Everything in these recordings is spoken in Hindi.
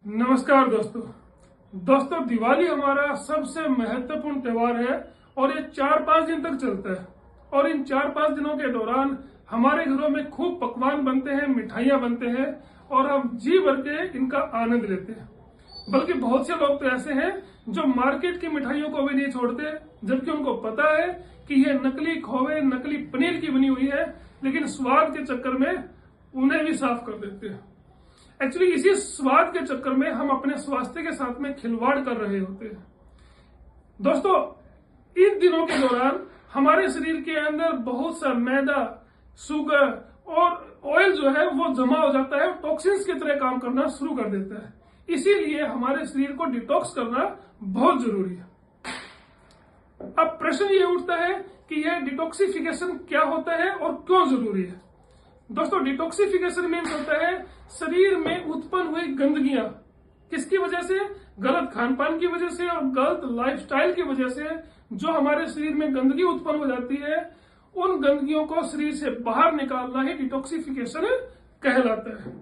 नमस्कार दोस्तों दिवाली हमारा सबसे महत्वपूर्ण त्योहार है और ये 4-5 दिन तक चलता है। और इन 4-5 दिनों के दौरान हमारे घरों में खूब पकवान बनते हैं, मिठाइयां बनते हैं और हम जी भर के इनका आनंद लेते हैं। बल्कि बहुत से लोग तो ऐसे हैं जो मार्केट की मिठाइयों को भी नहीं छोड़ते, जबकि उनको पता है कि ये नकली खोवे, नकली पनीर की बनी हुई है, लेकिन स्वाद के चक्कर में उन्हें भी साफ कर देते हैं। एक्चुअली इसी स्वाद के चक्कर में हम अपने स्वास्थ्य के साथ में खिलवाड़ कर रहे होते हैं। दोस्तों, इन दिनों के दौरान हमारे शरीर के अंदर बहुत सा मैदा, शुगर और ऑयल जो है वो जमा हो जाता है, टॉक्सिन्स की तरह काम करना शुरू कर देता है। इसीलिए हमारे शरीर को डिटॉक्स करना बहुत जरूरी है। अब प्रश्न ये उठता है कि यह डिटॉक्सिफिकेशन क्या होता है और क्यों जरूरी है। दोस्तों, डिटॉक्सिफिकेशन मीन्स होता है शरीर में उत्पन्न हुई गंदगियां, किसकी वजह से? गलत खान पान की वजह से और गलत लाइफस्टाइल की वजह से जो हमारे शरीर में गंदगी उत्पन्न हो जाती है, उन गंदगियों को शरीर से बाहर निकालना ही डिटॉक्सिफिकेशन कहलाता है।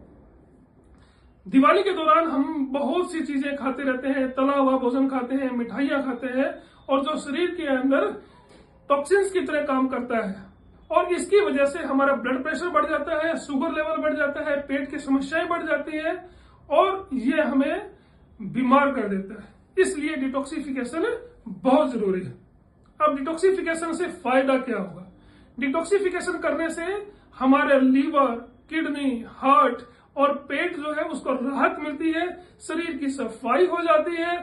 दिवाली के दौरान हम बहुत सी चीजें खाते रहते हैं, तला हुआ भोजन खाते हैं, मिठाइयां खाते हैं, और जो शरीर के अंदर टॉक्सिन्स की तरह काम करता है, और इसकी वजह से हमारा ब्लड प्रेशर बढ़ जाता है, शुगर लेवल बढ़ जाता है, पेट की समस्याएं बढ़ जाती है और ये हमें बीमार कर देता है। इसलिए डिटॉक्सिफिकेशन बहुत जरूरी है। अब डिटॉक्सिफिकेशन से फायदा क्या होगा? डिटॉक्सिफिकेशन करने से हमारे लीवर, किडनी, हार्ट और पेट जो है उसको राहत मिलती है, शरीर की सफाई हो जाती है,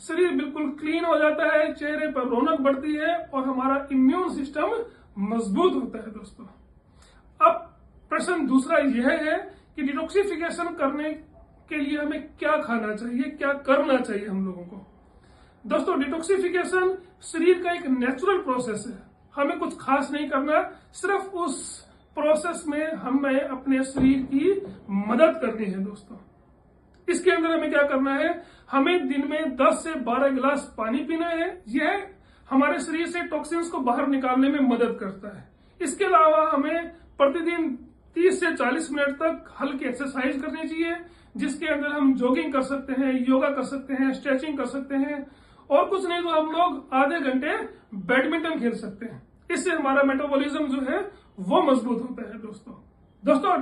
शरीर बिल्कुल क्लीन हो जाता है, चेहरे पर रौनक बढ़ती है और हमारा इम्यून सिस्टम मजबूत होता है। दोस्तों, अब प्रश्न दूसरा यह है कि डिटॉक्सिफिकेशन करने के लिए हमें क्या खाना चाहिए, क्या करना चाहिए हम लोगों को। दोस्तों, डिटॉक्सिफिकेशन शरीर का एक नेचुरल प्रोसेस है, हमें कुछ खास नहीं करना, सिर्फ उस प्रोसेस में हमें अपने शरीर की मदद करनी है। दोस्तों, इसके अंदर हमें क्या करना है? हमें दिन में 10 से 12 गिलास पानी पीना है। यह हमारे शरीर से टॉक्सिन्स को बाहर निकालने में मदद करता है। इसके अलावा हमें प्रतिदिन 30 से 40 मिनट तक हल्की एक्सरसाइज करनी चाहिए, जिसके अंदर हम जॉगिंग कर सकते हैं, योगा कर सकते हैं, स्ट्रेचिंग कर सकते हैं, और कुछ नहीं तो हम लोग आधे घंटे बैडमिंटन खेल सकते हैं। इससे हमारा मेटाबॉलिज्म जो है वो मजबूत होता है। दोस्तों,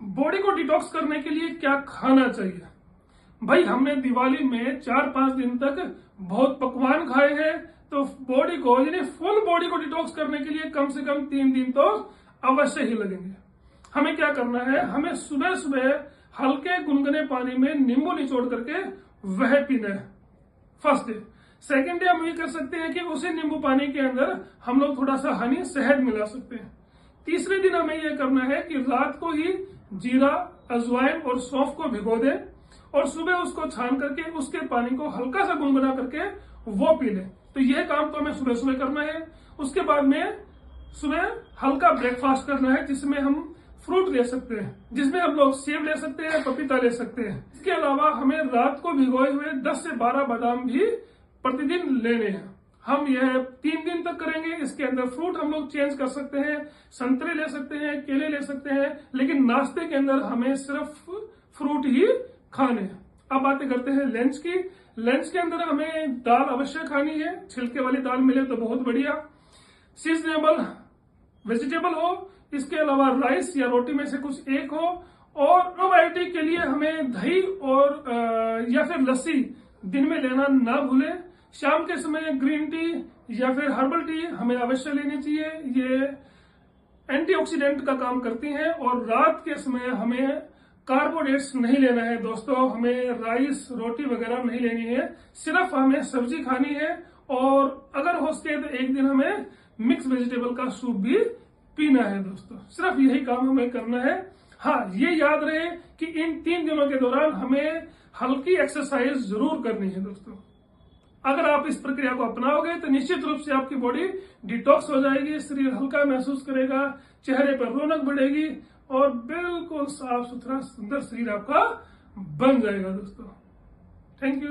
बॉडी को डिटॉक्स करने के लिए क्या खाना चाहिए? भाई, हमने दिवाली में 4-5 दिन तक बहुत पकवान खाए हैं, तो बॉडी को, यानी फुल बॉडी को डिटॉक्स करने के लिए कम से कम 3 दिन तो अवश्य ही लगेंगे। हमें क्या करना है? हमें सुबह सुबह हल्के गुनगुने पानी में नींबू निचोड़ करके वह पीना है, फर्स्ट डे। सेकेंड डे हम ये कर सकते हैं कि उसी नींबू पानी के अंदर हम लोग थोड़ा सा हनी, शहद मिला सकते हैं। तीसरे दिन हमें यह करना है कि रात को ही जीरा, अजवाइन और सौंफ को भिगो दें और सुबह उसको छान करके उसके पानी को हल्का सा गुनगुना करके वो पी लें। तो यह काम तो हमें सुबह सुबह करना है। उसके बाद में सुबह हल्का ब्रेकफास्ट करना है, जिसमें हम फ्रूट ले सकते हैं, जिसमें हम लोग सेब ले सकते हैं, पपीता ले सकते हैं। इसके अलावा हमें रात को भिगोए हुए 10 से 12 बादाम भी प्रतिदिन लेने हैं। हम यह 3 दिन तक करेंगे। इसके अंदर फ्रूट हम लोग चेंज कर सकते हैं, संतरे ले सकते हैं, केले ले सकते हैं, लेकिन नाश्ते के अंदर हमें सिर्फ फ्रूट ही खाने हैं। अब बातें करते हैं लंच की। लंच के अंदर हमें दाल अवश्य खानी है, छिलके वाली दाल मिले तो बहुत बढ़िया, सीजनेबल वेजिटेबल हो, इसके अलावा राइस या रोटी में से कुछ एक हो, और प्रोबायोटिक के लिए हमें दही और या फिर लस्सी दिन में लेना ना भूलें। शाम के समय ग्रीन टी या फिर हर्बल टी हमें अवश्य लेनी चाहिए, ये एंटीऑक्सीडेंट का काम करती हैं। और रात के समय हमें कार्बोहाइड्रेट्स नहीं लेना है। दोस्तों, हमें राइस, रोटी वगैरह नहीं लेनी है, सिर्फ हमें सब्जी खानी है, और अगर हो सके तो एक दिन हमें मिक्स वेजिटेबल का सूप भी पीना है। दोस्तों, सिर्फ यही काम हमें करना है। हाँ, ये याद रहे कि इन 3 दिनों के दौरान हमें हल्की एक्सरसाइज जरूर करनी है। दोस्तों, अगर आप इस प्रक्रिया को अपनाओगे तो निश्चित रूप से आपकी बॉडी डिटॉक्स हो जाएगी, शरीर हल्का महसूस करेगा, चेहरे पर रौनक बढ़ेगी और बिल्कुल साफ सुथरा सुंदर शरीर आपका बन जाएगा। दोस्तों, थैंक यू।